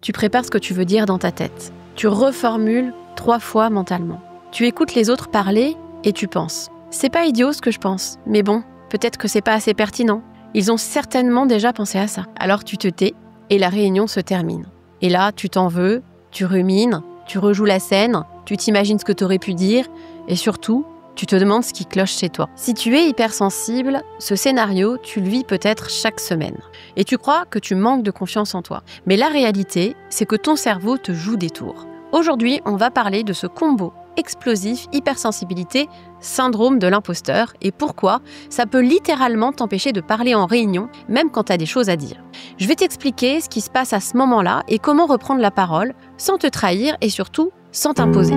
Tu prépares ce que tu veux dire dans ta tête. Tu reformules 3 fois mentalement. Tu écoutes les autres parler et tu penses. C'est pas idiot ce que je pense, mais bon, peut-être que c'est pas assez pertinent. Ils ont certainement déjà pensé à ça. Alors tu te tais et la réunion se termine. Et là, tu t'en veux, tu rumines, tu rejoues la scène, tu t'imagines ce que tu aurais pu dire et surtout, tu te demandes ce qui cloche chez toi. Si tu es hypersensible, ce scénario, tu le vis peut-être chaque semaine. Et tu crois que tu manques de confiance en toi. Mais la réalité, c'est que ton cerveau te joue des tours. Aujourd'hui, on va parler de ce combo explosif, hypersensibilité, syndrome de l'imposteur et pourquoi ça peut littéralement t'empêcher de parler en réunion, même quand tu as des choses à dire. Je vais t'expliquer ce qui se passe à ce moment-là et comment reprendre la parole sans te trahir et surtout sans t'imposer.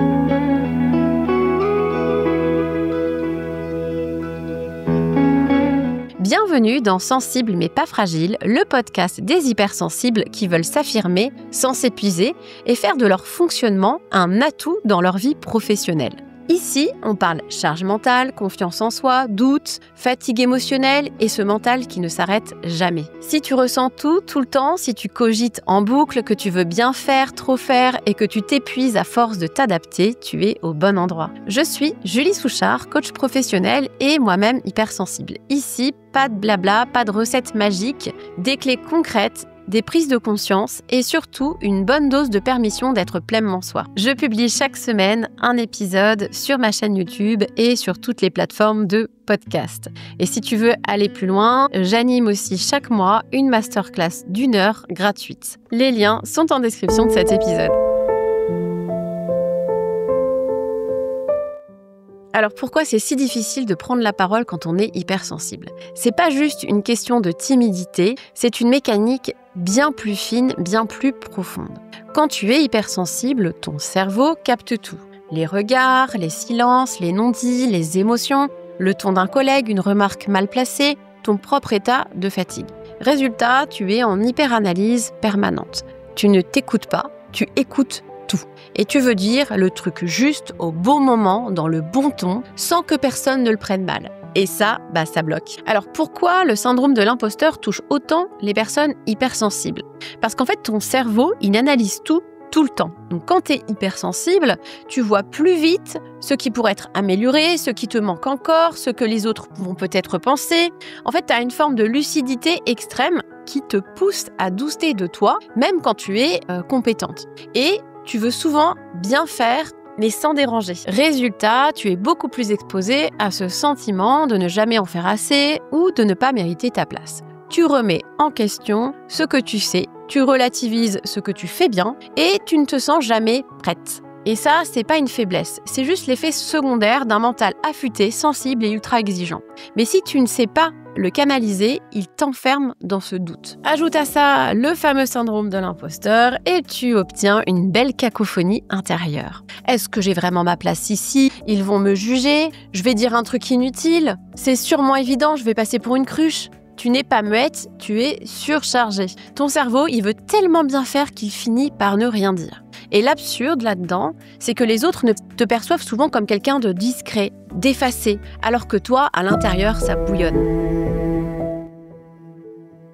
Bienvenue dans Sensible mais pas fragile, le podcast des hypersensibles qui veulent s'affirmer sans s'épuiser et faire de leur fonctionnement un atout dans leur vie professionnelle. Ici, on parle charge mentale, confiance en soi, doute, fatigue émotionnelle et ce mental qui ne s'arrête jamais. Si tu ressens tout le temps, si tu cogites en boucle, que tu veux bien faire, trop faire et que tu t'épuises à force de t'adapter, tu es au bon endroit. Je suis Julie Souchard, coach professionnelle et moi-même hypersensible. Ici, pas de blabla, pas de recettes magiques, des clés concrètes, des prises de conscience et surtout une bonne dose de permission d'être pleinement soi. Je publie chaque semaine un épisode sur ma chaîne YouTube et sur toutes les plateformes de podcast. Et si tu veux aller plus loin, j'anime aussi chaque mois une masterclass d'1 heure gratuite. Les liens sont en description de cet épisode. Alors pourquoi c'est si difficile de prendre la parole quand on est hypersensible ? C'est pas juste une question de timidité, c'est une mécanique bien plus fine, bien plus profonde. Quand tu es hypersensible, ton cerveau capte tout. Les regards, les silences, les non-dits, les émotions, le ton d'un collègue, une remarque mal placée, ton propre état de fatigue. Résultat, tu es en hyperanalyse permanente. Tu ne t'écoutes pas, tu écoutes tout. Et tu veux dire le truc juste au bon moment, dans le bon ton, sans que personne ne le prenne mal. Et ça, ça bloque. Alors pourquoi le syndrome de l'imposteur touche autant les personnes hypersensibles ? Parce qu'en fait, ton cerveau, il analyse tout le temps. Donc quand tu es hypersensible, tu vois plus vite ce qui pourrait être amélioré, ce qui te manque encore, ce que les autres vont peut-être penser. En fait, tu as une forme de lucidité extrême qui te pousse à douter de toi, même quand tu es compétente. Et tu veux souvent bien faire, mais sans déranger. Résultat, tu es beaucoup plus exposé à ce sentiment de ne jamais en faire assez ou de ne pas mériter ta place. Tu remets en question ce que tu sais, tu relativises ce que tu fais bien et tu ne te sens jamais prête. Et ça, c'est pas une faiblesse, c'est juste l'effet secondaire d'un mental affûté, sensible et ultra exigeant. Mais si tu ne sais pas le canaliser, il t'enferme dans ce doute. Ajoute à ça le fameux syndrome de l'imposteur et tu obtiens une belle cacophonie intérieure. Est-ce que j'ai vraiment ma place ici ? Ils vont me juger ? Je vais dire un truc inutile ? C'est sûrement évident, je vais passer pour une cruche ? Tu n'es pas muette, tu es surchargée. Ton cerveau, il veut tellement bien faire qu'il finit par ne rien dire. Et l'absurde là-dedans, c'est que les autres ne te perçoivent souvent comme quelqu'un de discret, d'effacé, alors que toi, à l'intérieur, ça bouillonne.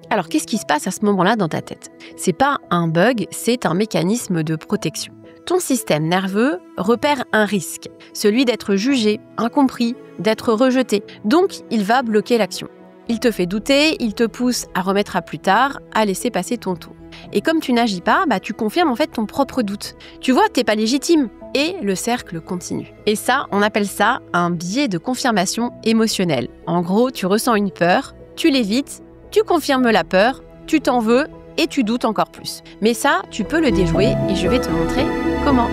Alors, qu'est-ce qui se passe à ce moment-là dans ta tête ? C'est pas un bug, c'est un mécanisme de protection. Ton système nerveux repère un risque, celui d'être jugé, incompris, d'être rejeté. Donc, il va bloquer l'action. Il te fait douter, il te pousse à remettre à plus tard, à laisser passer ton tour. Et comme tu n'agis pas, tu confirmes en fait ton propre doute. Tu vois, t'es pas légitime. Et le cercle continue. Et ça, on appelle ça un biais de confirmation émotionnelle. En gros, tu ressens une peur, tu l'évites, tu confirmes la peur, tu t'en veux et tu doutes encore plus. Mais ça, tu peux le déjouer et je vais te montrer comment.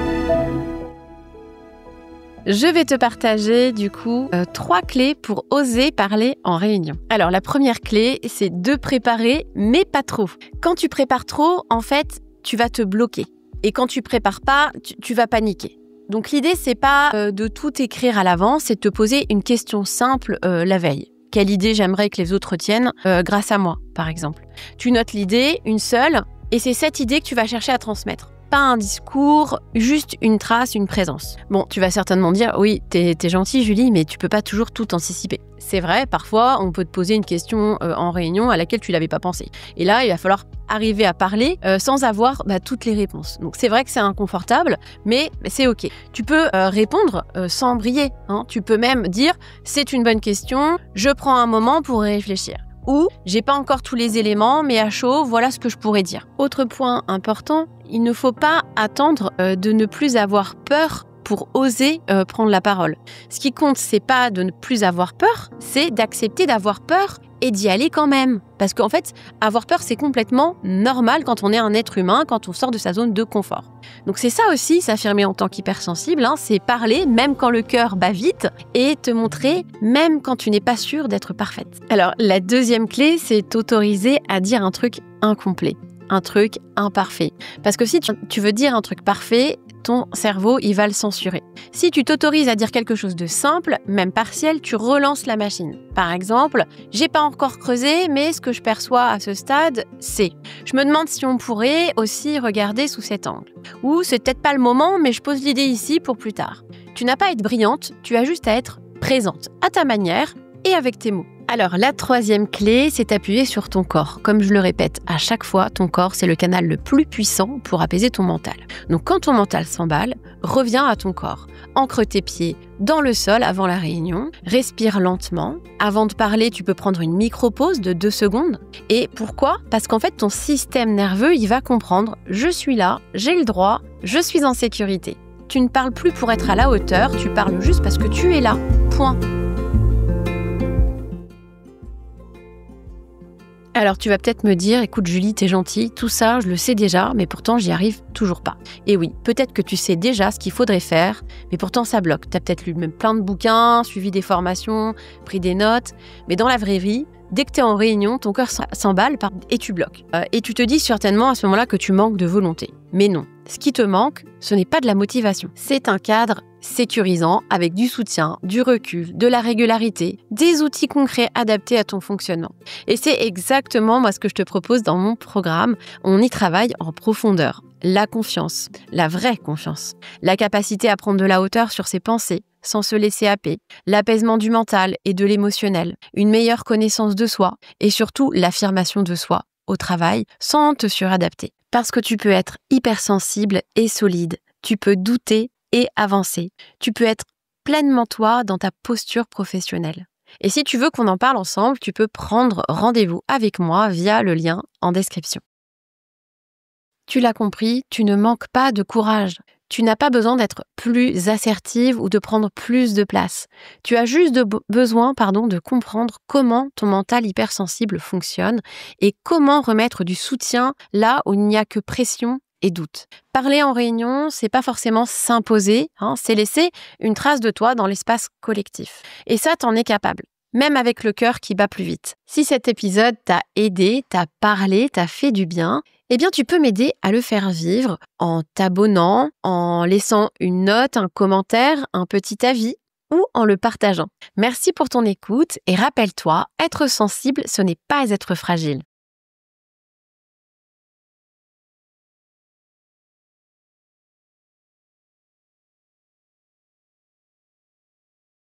Je vais te partager du coup 3 clés pour oser parler en réunion. Alors la première clé, c'est de préparer, mais pas trop. Quand tu prépares trop, en fait, tu vas te bloquer. Et quand tu prépares pas, tu vas paniquer. Donc l'idée, c'est pas de tout écrire à l'avance, c'est de te poser une question simple la veille. Quelle idée j'aimerais que les autres retiennent grâce à moi, par exemple. Tu notes l'idée, une seule, et c'est cette idée que tu vas chercher à transmettre. Pas un discours, juste une trace, une présence. Bon, tu vas certainement dire, oui, t'es gentille Julie, mais tu peux pas toujours tout anticiper. C'est vrai, parfois, on peut te poser une question en réunion à laquelle tu l'avais pas pensé. Et là, il va falloir arriver à parler sans avoir toutes les réponses. Donc c'est vrai que c'est inconfortable, mais c'est ok. Tu peux répondre sans briller. Tu peux même dire « c'est une bonne question, je prends un moment pour y réfléchir ». Ou « j'ai pas encore tous les éléments, mais à chaud, voilà ce que je pourrais dire ». Autre point important, il ne faut pas attendre de ne plus avoir peur pour oser prendre la parole. Ce qui compte, c'est pas de ne plus avoir peur, c'est d'accepter d'avoir peur et d'y aller quand même. Parce qu'en fait, avoir peur, c'est complètement normal quand on est un être humain, quand on sort de sa zone de confort. Donc c'est ça aussi, s'affirmer en tant qu'hypersensible, c'est parler même quand le cœur bat vite et te montrer même quand tu n'es pas sûre d'être parfaite. Alors la deuxième clé, c'est t'autoriser à dire un truc incomplet, un truc imparfait. Parce que si tu veux dire un truc parfait, ton cerveau, il va le censurer. Si tu t'autorises à dire quelque chose de simple, même partiel, tu relances la machine. Par exemple, j'ai pas encore creusé, mais ce que je perçois à ce stade, c'est. Je me demande si on pourrait aussi regarder sous cet angle. Ou c'est peut-être pas le moment, mais je pose l'idée ici pour plus tard. Tu n'as pas à être brillante, tu as juste à être présente, à ta manière et avec tes mots. Alors, la troisième clé, c'est t'appuyer sur ton corps. Comme je le répète à chaque fois, ton corps, c'est le canal le plus puissant pour apaiser ton mental. Donc, quand ton mental s'emballe, reviens à ton corps. Ancre tes pieds dans le sol avant la réunion. Respire lentement. Avant de parler, tu peux prendre une micro-pause de 2 secondes. Et pourquoi ? Parce qu'en fait, ton système nerveux, il va comprendre « je suis là, j'ai le droit, je suis en sécurité ». Tu ne parles plus pour être à la hauteur, tu parles juste parce que tu es là. Point. Alors tu vas peut-être me dire, écoute Julie, t'es gentille, tout ça je le sais déjà, mais pourtant j'y arrive toujours pas. Et oui, peut-être que tu sais déjà ce qu'il faudrait faire, mais pourtant ça bloque. T'as peut-être lu même plein de bouquins, suivi des formations, pris des notes, mais dans la vraie vie, dès que t'es en réunion, ton cœur s'emballe et tu bloques. Et tu te dis certainement à ce moment-là que tu manques de volonté. Mais non, ce qui te manque, ce n'est pas de la motivation. C'est un cadre sécurisant avec du soutien, du recul, de la régularité, des outils concrets adaptés à ton fonctionnement. Et c'est exactement moi ce que je te propose dans mon programme. On y travaille en profondeur. La confiance, la vraie confiance, la capacité à prendre de la hauteur sur ses pensées, sans se laisser happer, l'apaisement du mental et de l'émotionnel, une meilleure connaissance de soi et surtout l'affirmation de soi au travail sans te suradapter. Parce que tu peux être hypersensible et solide, tu peux douter et avancer, tu peux être pleinement toi dans ta posture professionnelle. Et si tu veux qu'on en parle ensemble, tu peux prendre rendez-vous avec moi via le lien en description. Tu l'as compris, tu ne manques pas de courage. Tu n'as pas besoin d'être plus assertive ou de prendre plus de place. Tu as juste besoin de comprendre comment ton mental hypersensible fonctionne et comment remettre du soutien là où il n'y a que pression et doute. Parler en réunion, c'est pas forcément s'imposer, c'est laisser une trace de toi dans l'espace collectif. Et ça, t'en es capable, même avec le cœur qui bat plus vite. Si cet épisode t'a aidé, t'a parlé, t'a fait du bien, eh bien tu peux m'aider à le faire vivre en t'abonnant, en laissant une note, un commentaire, un petit avis ou en le partageant. Merci pour ton écoute et rappelle-toi, être sensible, ce n'est pas être fragile.